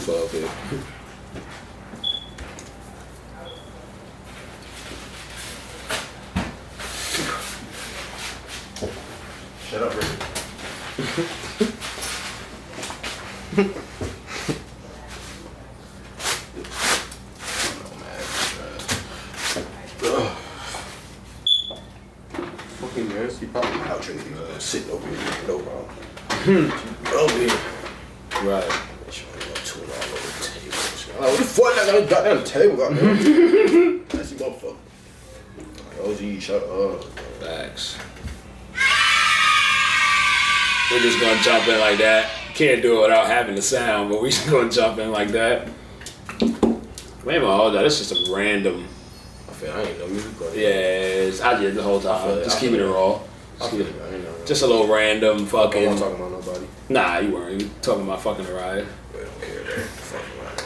212 here. Shut up, Rick. Fucking man, she probably out drinking, sitting over here, no problem. Over here. Right. She only got $2 over the table. She like, what the fuck? I got a goddamn table, goddamn. That's the motherfucker. Like, OG, shut up. Facts. We're just gonna jump in like that. Can't do it without having the sound, but we just gonna jump in like that. Wait a minute, hold on. This is just a random. I ain't know music. Yeah, I did the whole time. Just keeping it raw. Just a little random fucking. I'm not talking about nobody. Nah, you weren't. You talking about fucking Araya. But I don't care, man. Fucking around.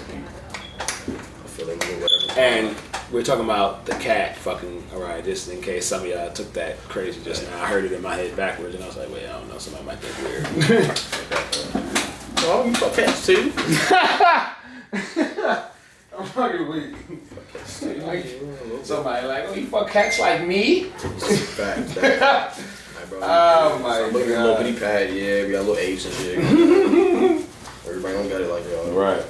I feel like doing whatever. And we're talking about the cat fucking Araya, just in case some of y'all took that crazy just now. I heard it in my head backwards, and I was like, wait, I don't know. Somebody might think weird. Oh, you fuck cats too? I'm fucking weak. Somebody like, oh, you fuck cats like me? Facts. Like, bro, Oh my god. Look at a little bitty pad, yeah, we got little apes and shit. Everybody don't got it like y'all. Right.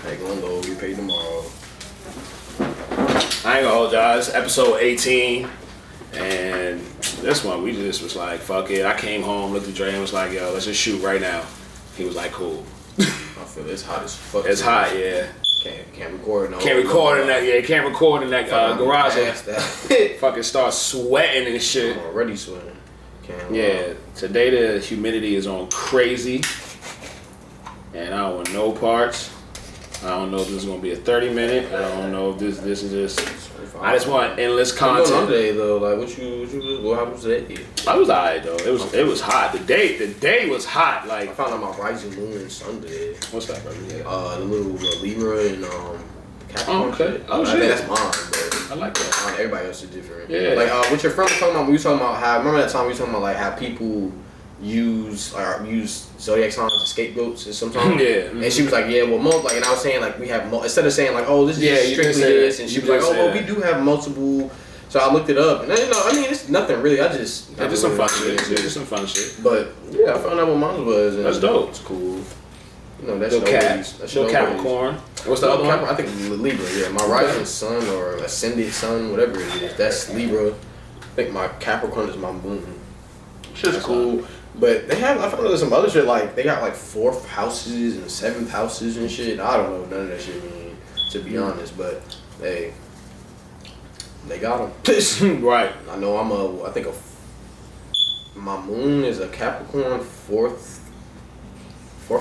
Hey, gonna go, we paid tomorrow. I ain't gonna hold y'all. It's episode 18. And this one, we just was like, fuck it. I came home, looked at Dre and was like, yo, let's just shoot right now. He was like, cool. I feel it's hot as fuck. It's hot, yeah. Can't record no. Can't record in that, yeah, can't record in that garage. That. Fucking start sweating and shit. I'm already sweating. Can't Yeah, today the humidity is on crazy. And I don't want no parts. I don't know if this is gonna be a 30-minute. I don't know if this is just. I just want endless content. What today though? Like what happened today? I was alright though. It was hot. The day was hot. Like I found out my rising moon Sunday. what's that, bro? The little Libra and Capricorn. Oh, okay. Shit. Oh, I shit. think that's mine, but I like that. everybody else is different. Yeah. Like what your friend was talking about. We was talking about how. Remember that time we was talking about like how people use zodiac signs as scapegoats sometimes. Yeah. And she was like, yeah, well, like, and I was saying like we have instead of saying like, oh, this is just strictly this, and she was like, oh, well, we do have multiple. So I looked it up, and I mean, it's nothing really. Just some fun shit. Just some fun shit. But yeah, I found out what mine was. And that's dope. It's cool. You know, that's little Capricorn. What's the other one? I think Libra. Yeah, my rising sun or ascended sun, whatever it is, that's Libra. I think my Capricorn is my moon. Shit's cool. But I found out there's some other shit, like, they got, like, 4th houses and 7th houses and shit. I don't know what none of that shit mean, to be honest, but, hey, they got them. Right. I know my moon is a Capricorn 4th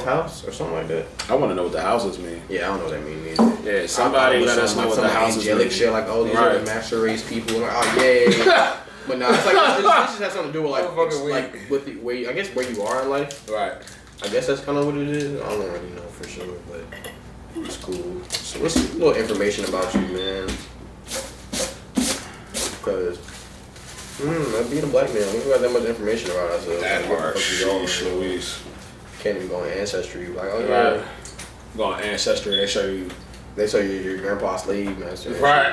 house or something like that. I want to know what the houses mean. Yeah, I don't know what that means either. Yeah, somebody let us know what the houses mean. Shit, like, oh, these are the master race people. Like, oh, yeah. But no, it's like this just has something to do with like with the way I guess where you are in life. Right. I guess that's kind of what it is. I don't really know for sure, but it's cool. So what's a little information about you, man? Because being a black man, we don't got that much information about ourselves. That hard. Louise. Can't even go on Ancestry. Like, oh yeah. Right. Go on Ancestry. They show you your grandpa's slave master. Right.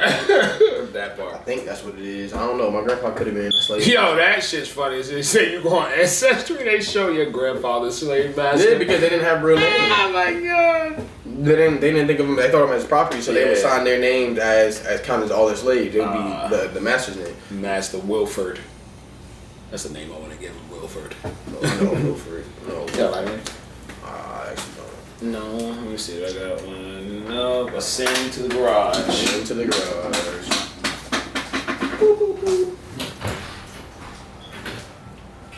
That part. I think that's what it is. I don't know. My grandpa could have been a slave. Yo, that shit's funny. They say you go on Ancestry, they show your grandfather's slave master. Yeah, because they didn't have real names. Oh my god. They didn't think of them. They thought of them as property, so they would sign their names as counted as all their slaves. It would be the master's name. Master Wilford. That's the name I want to give him, Wilford. No, Wilford. No. Yeah, like me. I actually don't. No, let me see. I got one. No, ascend to the garage. Ascend to the garage.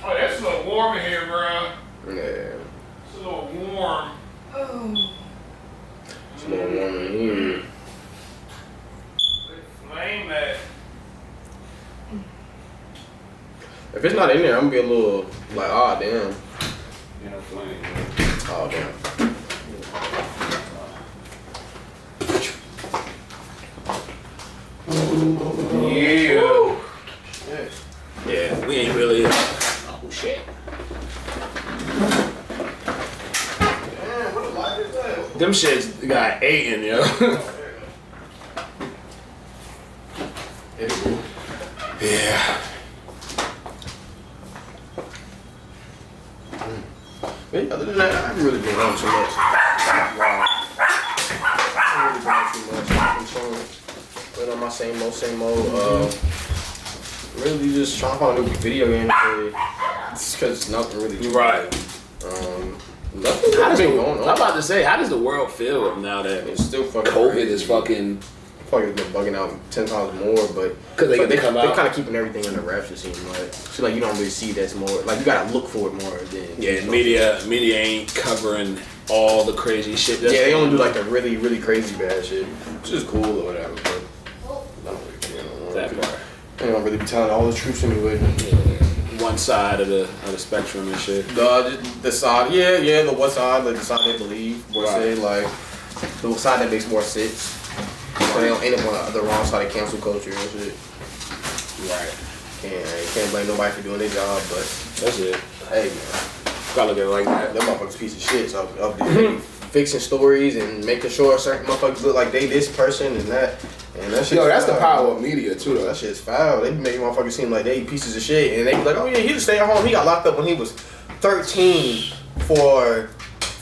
Oh, that's a little warm in here, bro. Yeah. It's a little warm. Oh. It's a little warm in here. Flame that. If it's not in there, I'm gonna be a little like, oh damn. Yeah, flame. Oh damn. Yeah. Yeah, we ain't really. Oh shit. Damn, what a light is that? Them shits got 8 in, yo. Yeah. But other than that, I haven't really been on too much. Wow. I haven't really been on too much. I've been chilling. Been on my same old. Really just trying to find a new video game to play. Just because nothing really. Right. Nothing really been going on. I'm about to say, how does the world feel now that It's still fucking COVID crazy. is fucking... Fucking been bugging out 10 times more, but Because they come out. They're kind of keeping everything under wraps. It seems like so like you don't really see that's more like you gotta look for it more than Yeah, media ain't covering all the crazy shit. That's they only do like the really crazy bad shit, which is cool or whatever. But I don't really care no more. that part. They don't really be telling all the truths anyway. One side of the spectrum and shit. The side, the what side, like the side they believe, or say like the side that makes more sense. So they don't end up on the wrong side of cancel culture and shit. Right. Can't blame nobody for doing their job, but That's it. hey man, Gotta look at it like that. them motherfuckers piece of shit. So up fixing stories and making sure certain motherfuckers look like they this person and that shit. Yo, that's the power of media too, though. That shit's foul. They be making motherfuckers seem like they pieces of shit, and they be like, oh yeah, he just stay at home. He got locked up when he was 13 for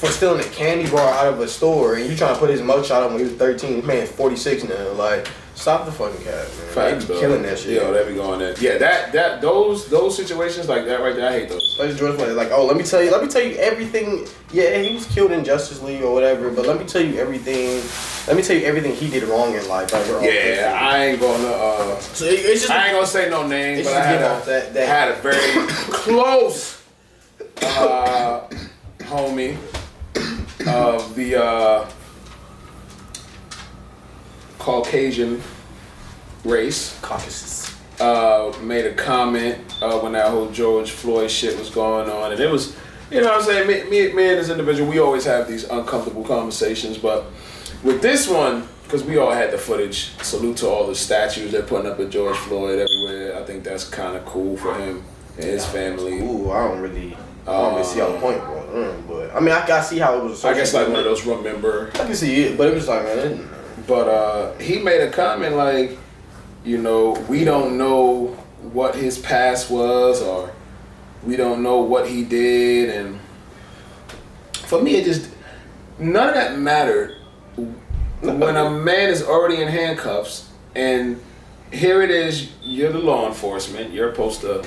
stealing a candy bar out of a store, and you trying to put his mugshot on when he was 13. This man's 46 now. Like, stop the fucking cap, man. Facts, They be though. killing that shit. Yo, they be going there. Yeah, those situations like that right there, I hate those. Like George Floyd, like, oh, let me tell you everything. Yeah, he was killed in Justice League or whatever, but let me tell you everything. Let me tell you everything he did wrong in life. Like, Yeah, I ain't gonna. So it's just I ain't gonna say no names, but I had a very close homie of the Caucasian race. Caucasus. Made a comment when that whole George Floyd shit was going on, and it was, you know what I'm saying, me and this individual, we always have these uncomfortable conversations, but with this one, because we all had the footage, salute to all the statues they're putting up of George Floyd everywhere. I think that's kind of cool for him and his family. Ooh, I don't really see how the point was, but I mean, I see how it was. I guess like one of those remember. I can see it, but it was like, man. But he made a comment like, you know, we don't know what his past was, or we don't know what he did, and for me, it just none of that mattered. When a man is already in handcuffs, and here it is, you're the law enforcement, you're supposed to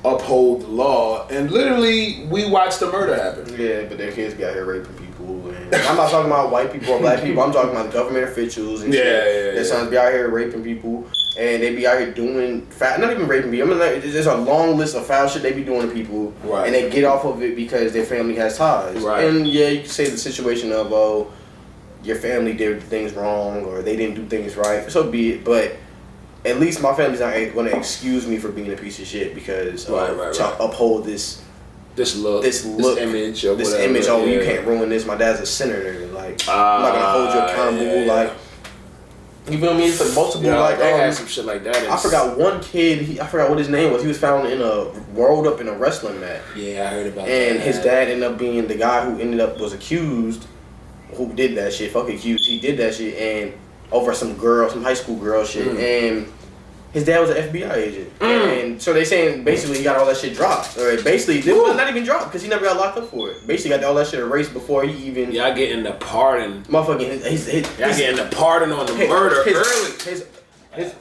uphold the law, and literally we watched the murder happen. Yeah, but their kids be out here raping people, and I'm not talking about white people or black people. I'm talking about government officials and shit. Their sons be out here raping people, and they be out here doing not even raping people. I mean, like, there's a long list of foul shit they be doing to people, right, and they get off of it because their family has ties. Right. And yeah, you can say the situation of your family did things wrong or they didn't do things right. So be it, but at least my family's not going to excuse me for being a piece of shit because to uphold this look, this image, or this whatever. Image. Oh, you can't ruin this. My dad's a senator. Like, I'm not gonna hold you accountable. Like, you feel me? It's like multiple. Like, they had some shit like that. I forgot one kid. I forgot what his name was. He was found rolled up in a wrestling mat. Yeah, I heard about that. And his dad ended up being the guy who was accused. Who did that shit? Fuck accused. He did that shit and over some high school girl shit, and his dad was an FBI agent, and so they saying basically he got all that shit dropped, or basically it was not even dropped because he never got locked up for it. Basically got all that shit erased before he even. Y'all getting the pardon. Motherfucking y'all getting the pardon on the murder early.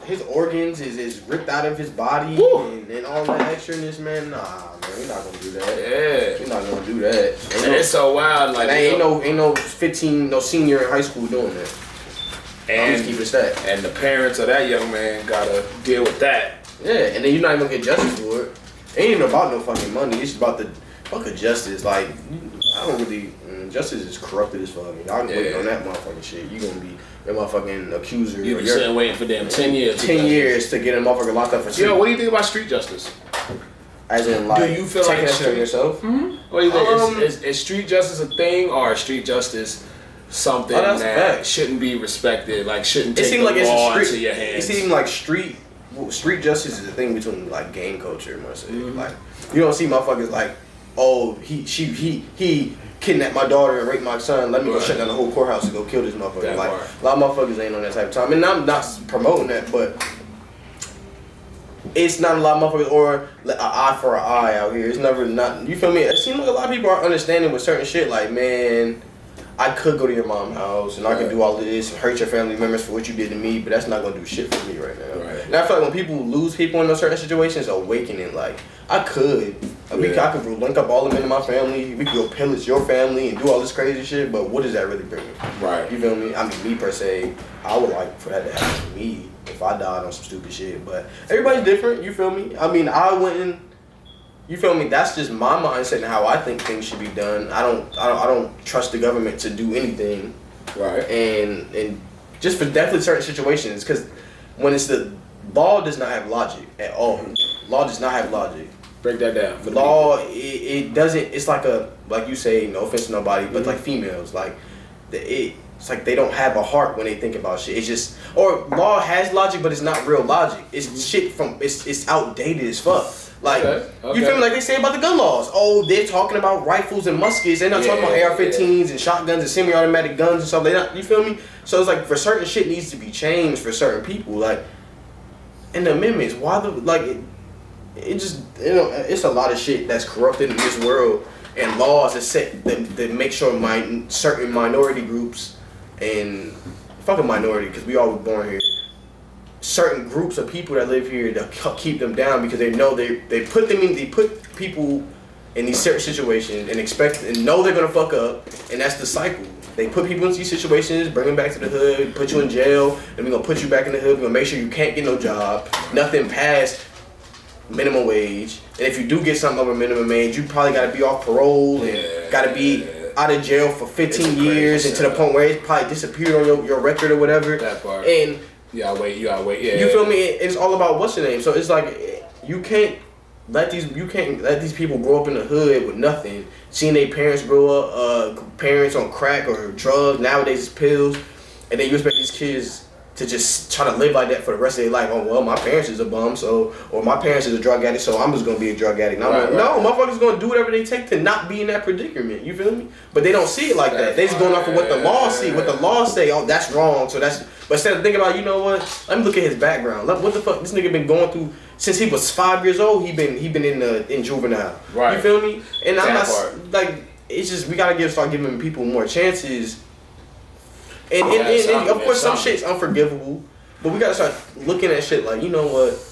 His organs is ripped out of his body and all that extraness, man. Nah, man, we're not gonna do that. Yeah, we're not gonna do that. It's so wild. Like, ain't no 15, no senior in high school doing that. And keep it stat. And the parents of that young man gotta deal with that. Yeah, and then you're not even gonna get justice for it. It ain't even about no fucking money. It's about the fucking justice. Like, I don't really. Justice is corrupted as fuck. Y'all waiting on that motherfucking shit. You gonna be your motherfucking accuser. You be sitting waiting for them 10 years. 10 years to get a motherfucker locked up for shit. Yo, what do you think about street justice? As in, like, do you feel taking like that shit on yourself? Mm-hmm. What do you think? Is street justice a thing, or is street justice something that shouldn't be respected? Like, shouldn't take the law into your hands? It seems like street justice is a thing between like gang culture, must say. Like, you don't see motherfuckers like oh, he kidnapped my daughter and raped my son. Let me go shut down the whole courthouse and go kill this motherfucker. Like a lot of motherfuckers ain't on that type of time, and I'm not promoting that, but it's not a lot of motherfuckers or an eye for an eye out here. It's never not. You feel me? It seems like a lot of people are understanding with certain shit. Like, man, I could go to your mom's house and I could do all of this and hurt your family members for what you did to me, but that's not gonna do shit for me right now. Right. And I feel like when people lose people in those certain situations, awakening. Like, I could link up all of them in my family. We could go pillage your family and do all this crazy shit. But what does that really bring me? Right. You feel me? I mean, me per se, I would like for that to happen to me if I died on some stupid shit. But everybody's different. You feel me? I mean, I wouldn't. You feel me? That's just my mindset and how I think things should be done. I don't trust the government to do anything. Right. And just for definitely certain situations, because when it's the law does not have logic at all. Law does not have logic. Break that down. The law, it doesn't. It's like like you say, no offense to nobody, but like females, like it's like they don't have a heart when they think about shit. It's just, or law has logic, but it's not real logic. It's shit from it's outdated as fuck. Like, you feel me? Like they say about the gun laws. Oh, they're talking about rifles and muskets. They're not talking about AR-15s and shotguns and semi-automatic guns and stuff. They not. You feel me? So it's like for certain shit needs to be changed for certain people. Like, and the amendments. Why the like? It just it's a lot of shit that's corrupted in this world, and laws are set that make sure certain minority groups and fuck a minority because we all were born here. Certain groups of people that live here to keep them down because they know they put people in these certain situations and expect and know they're gonna fuck up, and that's the cycle. They put people in these situations, bring them back to the hood, put you in jail, and we're gonna put you back in the hood. We're gonna make sure you can't get no job, nothing past minimum wage, and if you do get something over minimum wage, you probably gotta be off parole and gotta be out of jail for 15 years, and to the point where it probably disappeared on your record or whatever. That part. And you gotta wait. Yeah. You feel me? It's all about what's the name. So it's like you can't let these people grow up in the hood with nothing. Seeing their parents grow up, parents on crack or drugs. Nowadays it's pills, and then you expect these kids to just try to live like that for the rest of their life. Oh well, my parents is a bum, or my parents is a drug addict, so I'm just gonna be a drug addict. No, motherfuckers gonna do whatever they take to not be in that predicament. You feel me? But they don't see it like that. They just going off of what the law see, what the law say. Oh, that's wrong. So that's. But instead of thinking about, you know what? Let me look at his background. What the fuck? This nigga been going through since he was 5 years old. He been in juvenile. Right. You feel me? And I'm not like it's just we gotta start giving people more chances. And of course some shit's unforgivable, but we gotta start looking at shit like, you know what?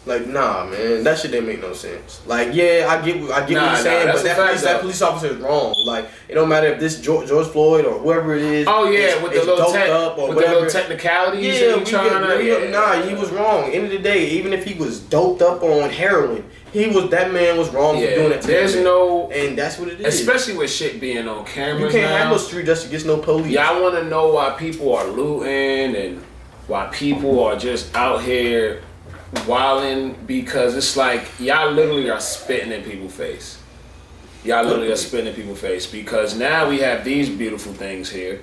Like, nah, man, that shit didn't make no sense. Like, yeah, I get what you're saying, but that police officer is wrong. Like, it don't matter if this George Floyd or whoever it is. Oh yeah, with the little technicalities. Yeah, he was wrong. End of the day, even if he was doped up on heroin, that man was wrong for doing it. And that's what it is. Especially with shit being on cameras. You can't have no street justice against no police. Yeah, I want to know why people are looting and why people are just out here wilding, because it's like y'all literally are spitting in people's face. Because now we have these beautiful things here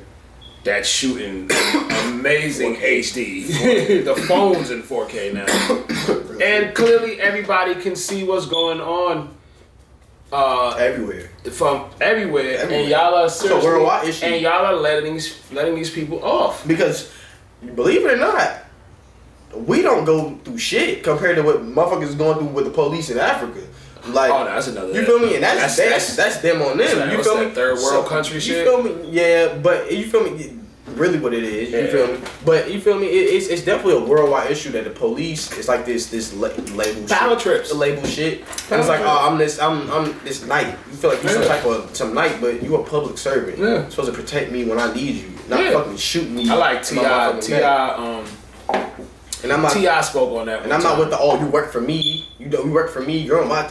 that's shooting amazing HD. The phone's in 4K now. And clearly everybody can see what's going on everywhere. From everywhere. And y'all are seriously, it's a worldwide issue. And y'all are letting these people off. Because believe it or not, we don't go through shit compared to what motherfuckers is going through with the police in Africa. Like, oh, that's another. You feel me? And that's them on them. You feel me? Third world country shit. You feel me? Yeah, but you feel me? Really, what it is. You feel me? But you feel me? It's definitely a worldwide issue that the police. It's like this label. Power trips. The label shit. And it's like, oh, I'm this knight. You feel like you're some knight, but you a public servant. Yeah. You're supposed to protect me when I need you, not fucking shoot me. I like T.I. And I'm not, T.I. spoke on that. And I'm not with the you work for me. You work for me. You're on my.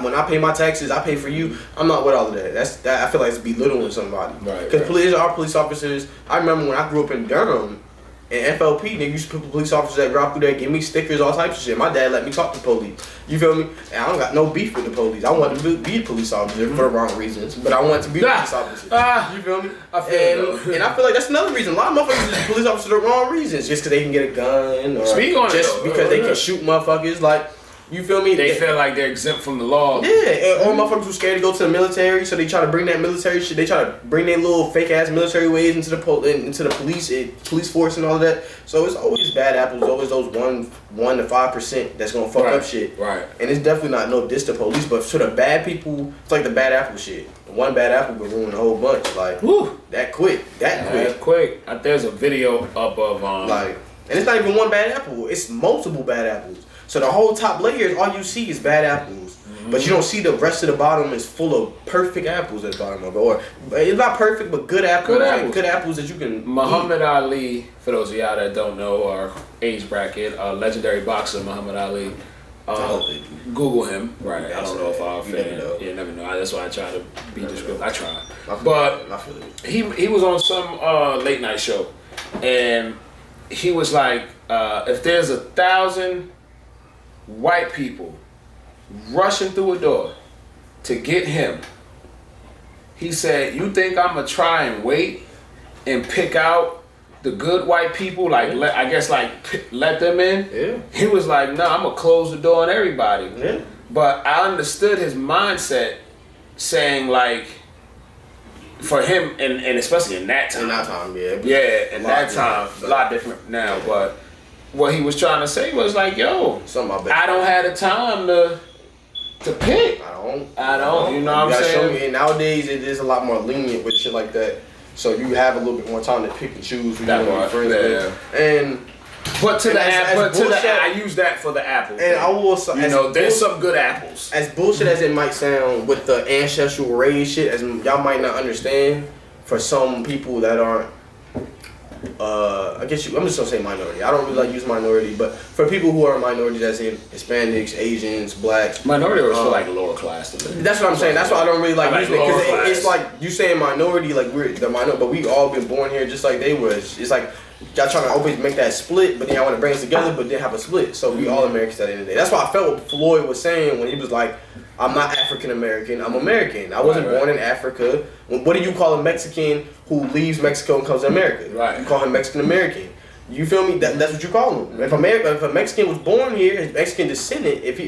When I pay my taxes, I pay for you. I'm not with all of that. I feel like it's belittling somebody. Right. Because police officers. I remember when I grew up in Durham, and FLP, they used to put police officers that drive through there, give me stickers, all types of shit. My dad let me talk to police. You feel me? And I don't got no beef with the police. I wanted to be a police officer for the wrong reasons, but I wanted to be a police officer. You feel me? And I feel like that's another reason. A lot of motherfuckers police officers for the wrong reasons, just because they can get a gun, or just because they can shoot motherfuckers. Like, You feel me? They feel like they're exempt from the law. Yeah, and all motherfuckers who scared to go to the military, so they try to bring that military shit. They try to bring their little fake ass military ways into the police force and all of that. So it's always bad apples. Always those 1 to 5% that's gonna fuck up shit. Right. And it's definitely not no diss to police, but to the bad people, it's like the bad apple shit. One bad apple could ruin a whole bunch. Like that quick. There's a video up of like, and it's not even one bad apple. It's multiple bad apples. So the whole top layers, all you see is bad apples. But you don't see the rest of the bottom is full of perfect apples at the bottom of it. Or it's not perfect, but good apples. Good apples that you can Muhammad eat. Ali, for those of y'all that don't know our age bracket, legendary boxer Muhammad Ali. Google him. Right. I don't know if I'll fan. You never know. That's why I try to be descriptive. I try. But he was on some late night show. And he was like, if there's 1,000 white people rushing through a door to get him, he said, you think I'm gonna try and wait and pick out the good white people, like let them in? Yeah. He was like, no, I'm gonna close the door on everybody. Yeah. But I understood his mindset, saying like, for him, and especially in that time. In that time, yeah. Yeah, in that time, a lot different now, but what he was trying to say was like, yo, I don't have the time to pick. I don't. You know what I'm saying? Show me. And nowadays, it is a lot more lenient with shit like that. So you have a little bit more time to pick and choose who you want to be friends with. And I use that for the apples. And I will say, there's some good apples. As bullshit as it might sound with the ancestral race shit, as y'all might not understand, for some people that aren't. I'm just gonna say minority. I don't really like use minority, but for people who are minorities, as in Hispanics, Asians, blacks, minority or feel like lower class to me. That's what I'm saying. That's why I don't really like using it, because it's like you saying minority, like we're the minority, but we all been born here just like they was. It's like y'all trying to always make that split, but then y'all want to bring us together, but then have a split. So we all Americans at the end of the day. That's why I felt what Floyd was saying when he was like, I'm not African American, I'm American. I wasn't born in Africa. What do you call a Mexican who leaves Mexico and comes to America? Right. You call him Mexican American. You feel me? That's what you call him. If a Mexican was born here, his Mexican descendant, if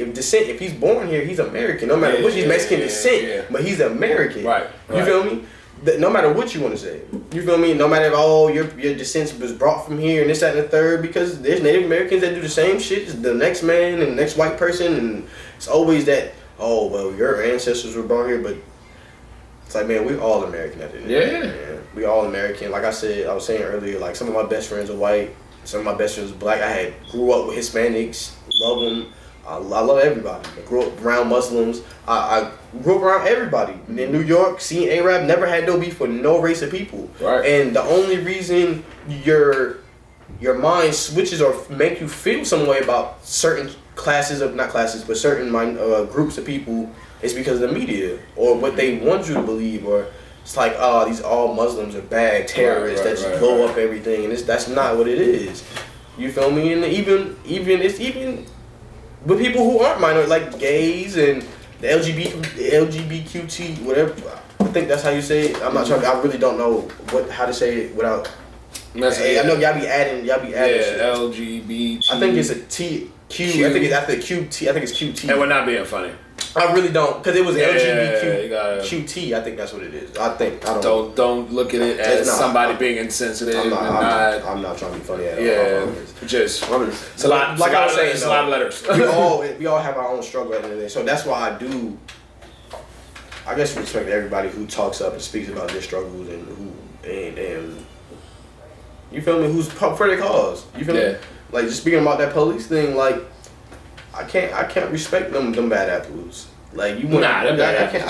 he's born here, he's American. No matter what, he's Mexican descent, but he's American. Right. You feel me? No matter what you want to say, you feel me? No matter if your descent was brought from here and this, that, and the third, because there's Native Americans that do the same shit as the next man and the next white person, and it's always that. Oh well, your ancestors were born here, but it's like, man, we all American at the end of the day, man. We all American. Like I was saying earlier, like some of my best friends are white, some of my best friends are black. I grew up with Hispanics, love them. I love everybody. I grew up around Muslims. I grew up around everybody. In New York, seeing Arab, never had no beef with no race of people. Right. And the only reason your mind switches or make you feel some way about certain certain groups of people is because of the media or what they want you to believe, or it's like, oh, these all Muslims are bad terrorists that just blow up everything, and that's not what it is. You feel me? And even with people who aren't minority, like gays and the LGBTQT, whatever. I think that's how you say it. I'm not sure. I really don't know how to say it without. I know y'all be adding. Shit. LGBT. I think it's a T. Q. I think it's QT. And we're not being funny. I really don't, because it was LGBTQT. I think that's what it is. I don't. Don't look at it as somebody being insensitive. I'm not trying to be funny at all. Yeah, it's a lot. Like I was saying, it's a lot of letters. we all have our own struggle at the end of the day. So that's why I guess respect everybody who talks up and speaks about their struggles and you feel me? Who's for their cause? You feel me? Like, just speaking about that police thing, like, I can't respect them bad apples. Like, you want I can't.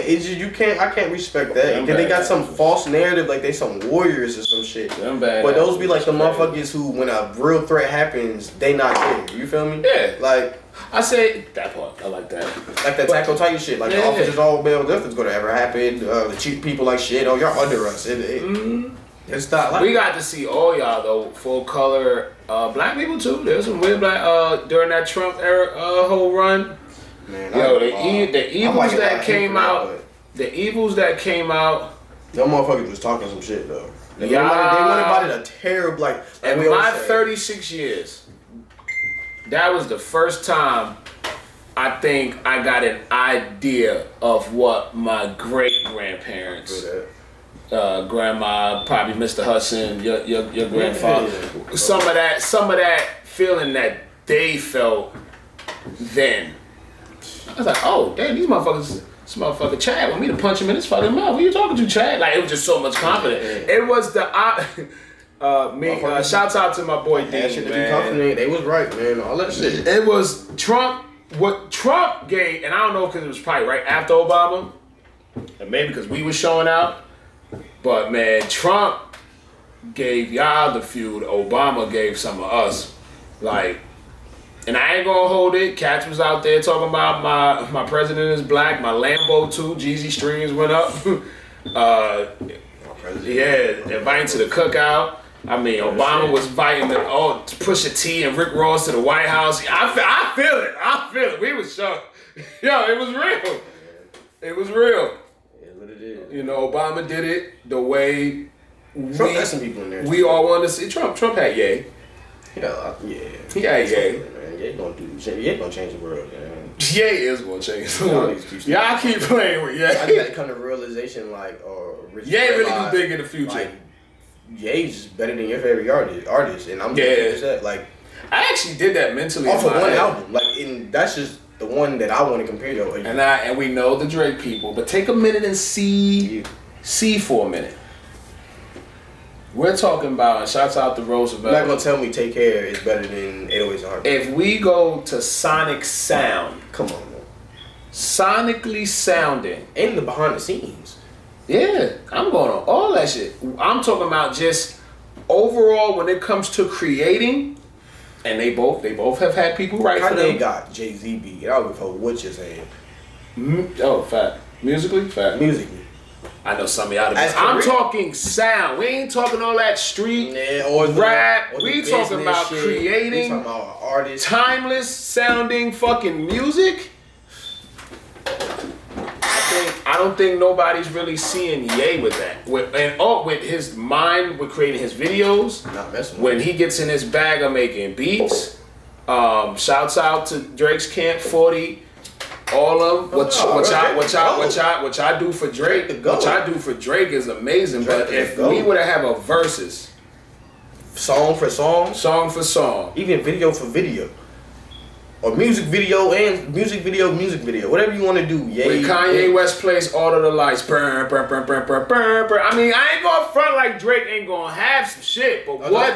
It's just I can't respect that. And then they got some false narrative like they some warriors or some shit. But those be like the motherfuckers who, when a real threat happens, they not there. You feel me? Yeah. Like, I say that part. I like that. Like that Taco Titan shit. Like, the officers all bail, nothing's gonna ever happen. The cheap people like shit. Oh, y'all under us. It's not like we got to see all y'all though, full color black people too. There's some weird black during that Trump era whole run. Man, the evils that came out. The evils that came out. Them motherfuckers was talking some shit though. They went about it a terrible like in my 36 years, that was the first time I think I got an idea of what my great grandparents, grandma, probably Mr. Hudson, your grandfather, some of that feeling that they felt then. I was like, oh damn, these motherfuckers. This motherfucker Chad want me to punch him in his fucking mouth. Who you talking to, Chad? Like, it was just so much confidence. It was the shouts out to my boy Dean, man. They was right, man. All that shit. It was Trump. What Trump gave, and I don't know because it was probably right after Obama, and maybe because we was showing out. But man, Trump gave y'all the feud. Obama gave some of us, like. And I ain't gonna hold it. Cats was out there talking about my president is black. My Lambo too. Jeezy streams went up. Inviting to the cookout. I mean, Obama was inviting Pusha T and Rick Ross to the White House. I feel it. We was shocked. Yo, it was real. It was real. Yeah, what it is. You know, Obama did it the way Trump had some people in there. We all wanted to see Trump. Trump had Ye. He had Ye. Ye gonna change the world, man. Ye is gonna change the world. Y'all keep playing with Ye. I just had to come to realization, like, Ye really do big in the future. Like, Ye's better than your favorite artist, and I'm just that. Like, I actually did that mentally off of one album. Like, and that's just the one that I want to compare to. And we know the Drake people, but take a minute and see for a minute. We're talking about, and shouts out to Roosevelt. You're not gonna tell me Take Care is better than 808s and Heartbeat. If we go to sonic sound, come on, man. Sonically sounding, in the behind the scenes. Yeah, I'm going on all that shit. I'm talking about just overall when it comes to creating, and they both have had people write for them. They got Jay-Z beat. I don't give a fuck what you're saying. Oh, fact. Musically. I know some of y'all. I'm talking sound. We ain't talking all that street or rap. Or we talking about creating we talking about artists. Timeless sounding fucking music. I don't think nobody's really seeing Ye with that. With his mind with creating his videos. Not messing with when he gets in his bag of making beats. Shouts out to Drake's Camp 40. All of them. What y'all do for Drake, is amazing. But if we were to have a versus, song for song, even video for video, or music video, whatever you want to do. Yeah. When Kanye West plays All of the Lights, burn, burn, burn, burn, burn, burn, burn. I mean, I ain't gonna front like Drake ain't gonna have some shit, but what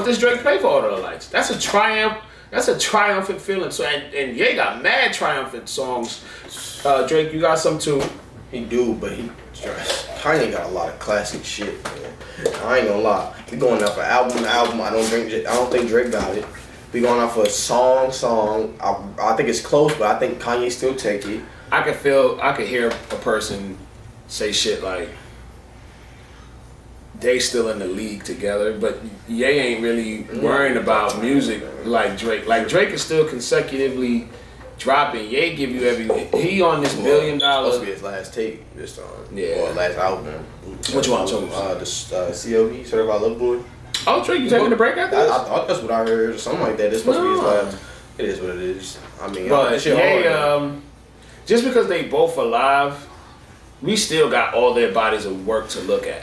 does Drake play for All of the Lights? That's a triumph. That's a triumphant feeling. So and Ye got mad triumphant songs. Drake, you got some too. He do, but Kanye got a lot of classic shit, man. I ain't gonna lie. We going off of album to album. I don't think Drake got it. We going off of song. I think it's close, but I think Kanye still take it. I could hear a person say shit like they still in the league together, but Ye ain't really worrying about music like Drake. Like Drake is still consecutively dropping. Ye give you he on this $1 billion. Supposed to be his last tape this time. Yeah. Or last album. Which one? The CLB, Certified Love Boy. Oh, Drake, you taking a break after this? I thought that's what I heard, or something like that. It's supposed to be his last. It is what it is. I mean, but just because they both alive, we still got all their bodies of work to look at.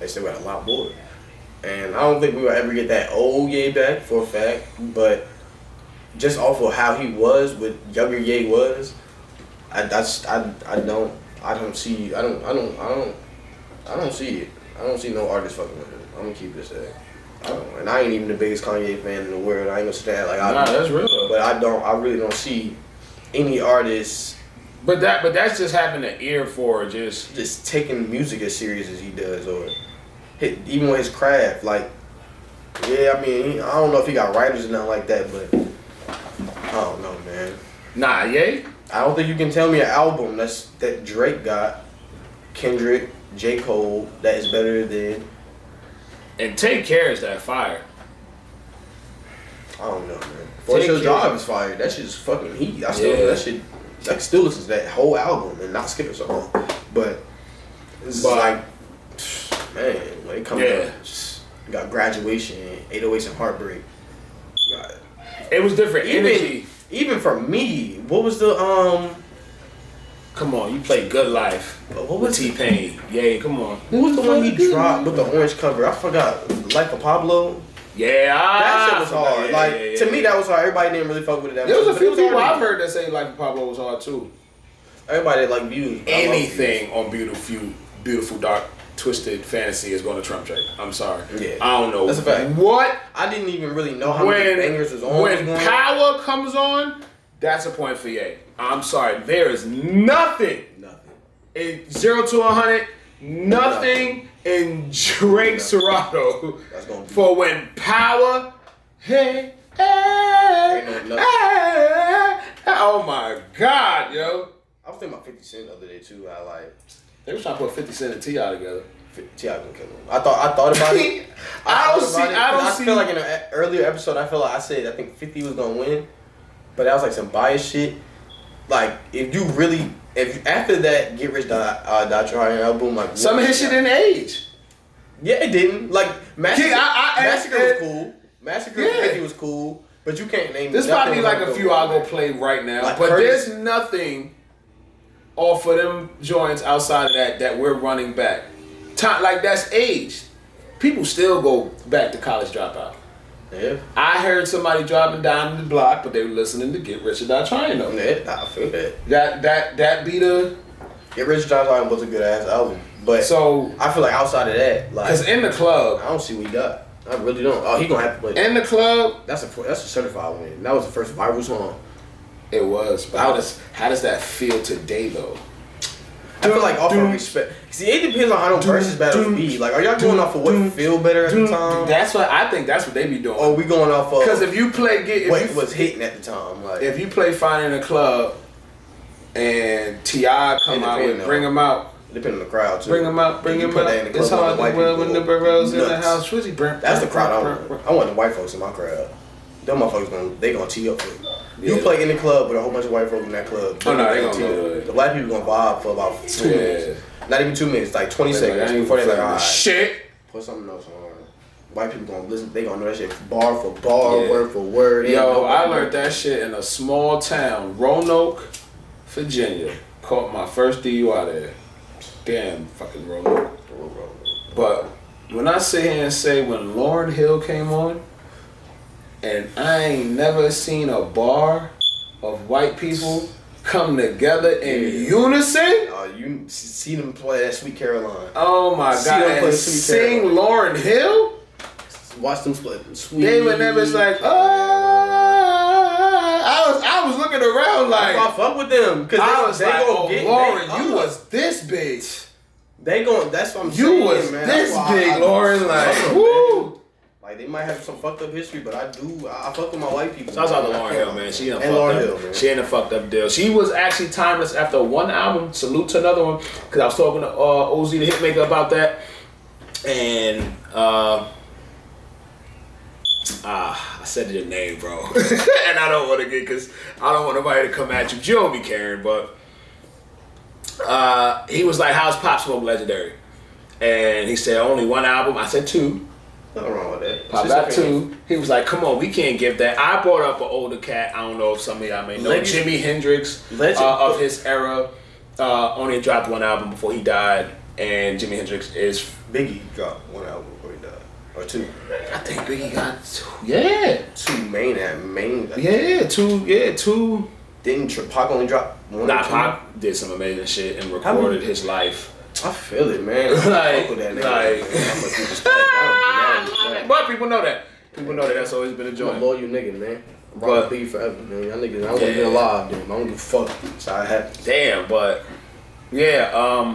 They still got a lot more. And I don't think we will ever get that old Ye back for a fact, but just off of how he was, what younger Ye was, I don't see it. I don't see no artist fucking with him. I'm gonna keep this at. And I ain't even the biggest Kanye fan in the world. I ain't gonna stand like that's real. But I really don't see any artist. But that's just having an ear for just taking music as serious as he does, or even with his craft. Like, yeah, I mean, I don't know if he got writers or nothing like that, but I don't know, man. Nah, Ye? I don't think you can tell me an album that Drake got, Kendrick, J. Cole, that is better than. And Take Care is that fire. I don't know, man. Force Your Drive is fire. That shit's fucking heat. That shit. I still listen to that whole album and not skip a song. But it's like, man, when it comes to You got Graduation, 808s and Heartbreak. It was different energy. Even for me, what was the Come on, you played Good Life. What was T-Pain? Yeah, come on. What was the one he dropped with the orange cover? I forgot. Life of Pablo. Yeah, that shit was hard. Yeah, like yeah, to me, that was hard. Everybody didn't really fuck with it that much. There was a few people hard. I've heard that say Life of Pablo was hard too. Everybody that like Views. Anything on beautiful, dark, twisted fantasy is going to trump Drake. I'm sorry. Yeah, I don't know. That's a fact. What? I didn't even really know how many bangers was on. When Power comes on, that's a point for Ye. I'm sorry. There is nothing. In 0 to 100, nothing in Drake Serato for when Power, hey, oh my God, yo. I was thinking about 50 Cent the other day too. They was trying to put 50 Cent and T.I. together. T.I. gonna kill him. I thought about it. I feel like in an earlier episode, I think 50 was gonna win, but that was like some biased shit. Like after that Get Rich Die Trying album, like some of his shit didn't age. Yeah, it didn't. Like Massacre, Massacre was cool. Massacre 50 was cool, but you can't name. There's probably like a few I'll go play right now, like but Curtis. There's nothing off of them joints outside of that we're running back. Like that's aged. People still go back to College Dropout. Yeah. I heard somebody dropping down the block, but they were listening to Get Rich or Die Trying though. Yeah, I feel that. That beat a Get Rich or Die Trying was a good ass album. But so I feel like outside of that, like because in the club, I don't see what he got. I really don't. Oh, he gonna have to play. In the club, that's a certified win. That was the first viral song. It was. But how does that feel today though? I feel like off of respect. See, it depends on how them versus battles be. Like, are y'all going off of what feel better at the time? That's what I think. That's what they be doing. Or we going off of because if you play what was hitting at the time. Like if you play Fine in the Club and T.I. come out with Bring 'Em Out. Depending on the crowd too. Bring 'Em Out. It's hard to well when the barrels in the house. That's the crowd I want. I want the white folks in my crowd. Them motherfuckers gonna tee up for it. You play in the club with a whole bunch of white folks in that club. Oh no, they gonna do it. The black people gonna vibe for about 2 minutes. Not even 2 minutes, like 20 seconds before they like, alright, shit. Put something else on. White people gonna listen. They gonna know that shit bar for bar, word for word. Yo, I learned that shit in a small town, Roanoke, Virginia. Caught my first DUI there. Damn, fucking Roanoke. But when I sit here and say when Lauryn Hill came on, and I ain't never seen a bar of white people come together in unison. You see them play that Sweet Caroline. Oh my God! And sing Lauryn Hill. Watch them split. Sweet. They were never like, I was looking around like I fuck with them because I was like, Lauryn, you was this big. They gon' That's what I'm saying. You was man. This big, Lauryn. Like, woo. Like they might have some fucked up history, but I fuck with my white people. Shout out to Lauryn Hill, man. She in a fucked up deal. She was actually timeless after one album. Salute to another one. Cause I was talking to OZ the Hitmaker about that, and I said your name, bro, and I don't want to get cause I don't want nobody to come at you. You don't be caring, but he was like, "How's Pop Smoke legendary?" And he said, "Only one album." I said 2. Nothing wrong with that. Pop got 2. He was like, "Come on, we can't give that." I brought up an older cat. I don't know if some of y'all may know. Jimi Hendrix of his era. Only dropped one album before he died, and Jimi Hendrix is Biggie dropped one album before he died, or 2. I think Biggie got 2. Yeah, 2 main. Yeah, 2. Yeah, 2. Didn't Pac only drop one? Nah, Pac did some amazing shit and recorded his life. I feel it, man. But people know that. People know that. That's always been a joint. I'm a loyal nigga, man. I'm rock Biggie forever, man. Y'all niggas, I don't want to be alive, dude. I don't give a fuck. That's how it happens. Damn, but yeah,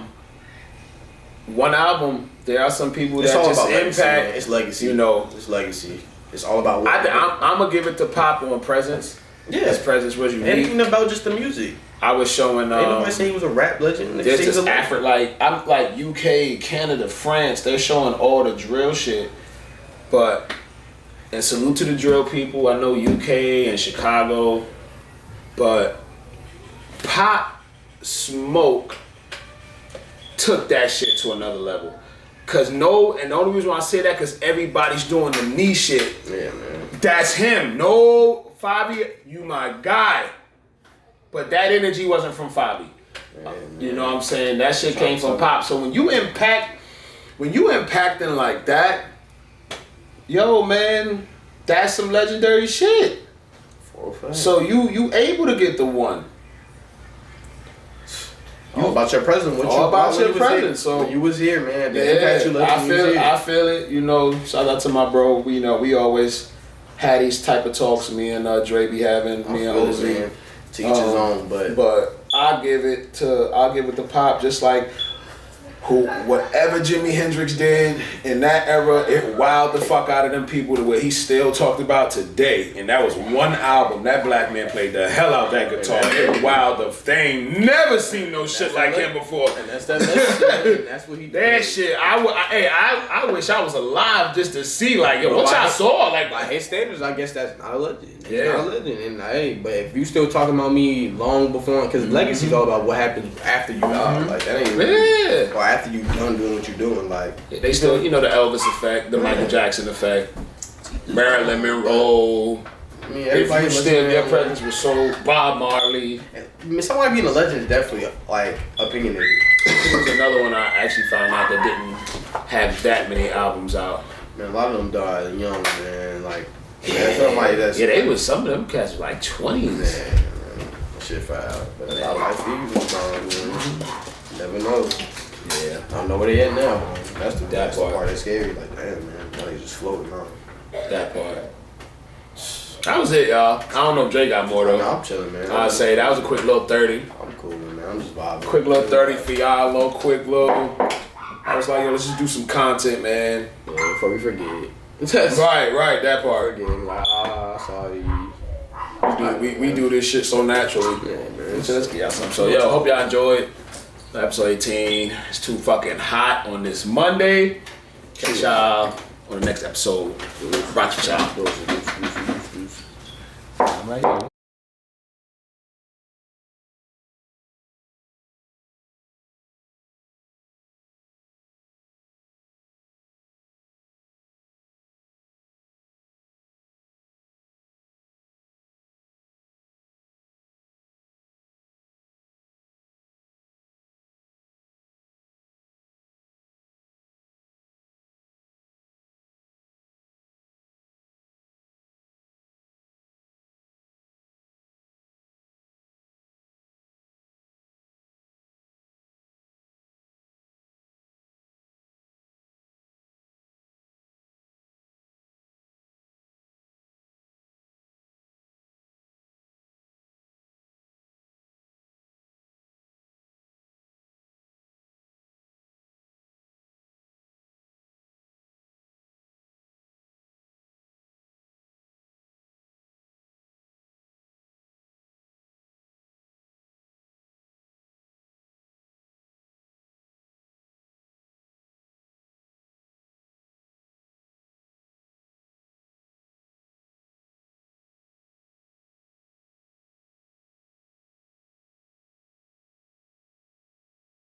one album. There are some people that just impact. It's legacy. You know, it's legacy. It's all about. I'm gonna give it to Pop on Presence. Yeah, his Presence was unique. Anything about just the music. I was showing. Ain't nobody say he was a rap legend. There's this effort, I'm like UK, Canada, France. They're showing all the drill shit, but and salute to the drill people. I know UK and Chicago, but Pop Smoke took that shit to another level. and the only reason why I say that, because everybody's doing the knee shit. Yeah, man. That's him. No, Fabi, you my guy. But that energy wasn't from Fabi. You know what I'm saying? That shit came from Pop. So when you impacting like that, yo, man, that's some legendary shit. So you able to get the one. All about your presence. All about your presence. So when you was here, man. I feel it. You know, shout out to my bro. We we always had these type of talks. Me and Dre be having. Me and Ozzy. To each his own, but I give it to Pop, just like whatever Jimi Hendrix did in that era, it wowed the fuck out of them people to where he still talked about today. And that was one album. That black man played the hell out that guitar. It wowed they ain't never seen no shit like him before. And that's that's what he did. That shit, I wish I was alive just to see, like, yo, what y'all saw. Like, by his standards, I guess that's not a legend. Yeah. It's not a legend. And but if you still talking about me long before, because legacy's all about what happens after you die. Like, that ain't really, or after you done doing what you're doing. Like, they still, the Elvis effect, the Michael Jackson effect, Marilyn Monroe. I mean, everybody still, their presence was so Bob Marley. I mean, somebody being a legend is definitely like opinionated. There was another one I actually found out that didn't have that many albums out. Man, a lot of them died young, man. Like, some of them cats were like 20s. Man, shit foul. But a lot of life was gone, man. Never know. Yeah, I don't know where they at now. That's the part that's scary. Like, damn, man, now they just floating on. That part. That was it, y'all. I don't know if Dre got more though. I'm chilling, man. I'd say that was a quick little 30. I'm cool, man. I'm just vibing. Quick little 30 for y'all, little quick little. I was like, yo, let's just do some content, man. Yeah, before we forget. Right, that part. Forgetting, like, sorry. We do this shit so naturally. Yeah, man. So let's get y'all some. So, yo, hope y'all enjoyed episode 18. It's too fucking hot on this Monday. Catch y'all on the next episode. Rock y'all. I'm right here.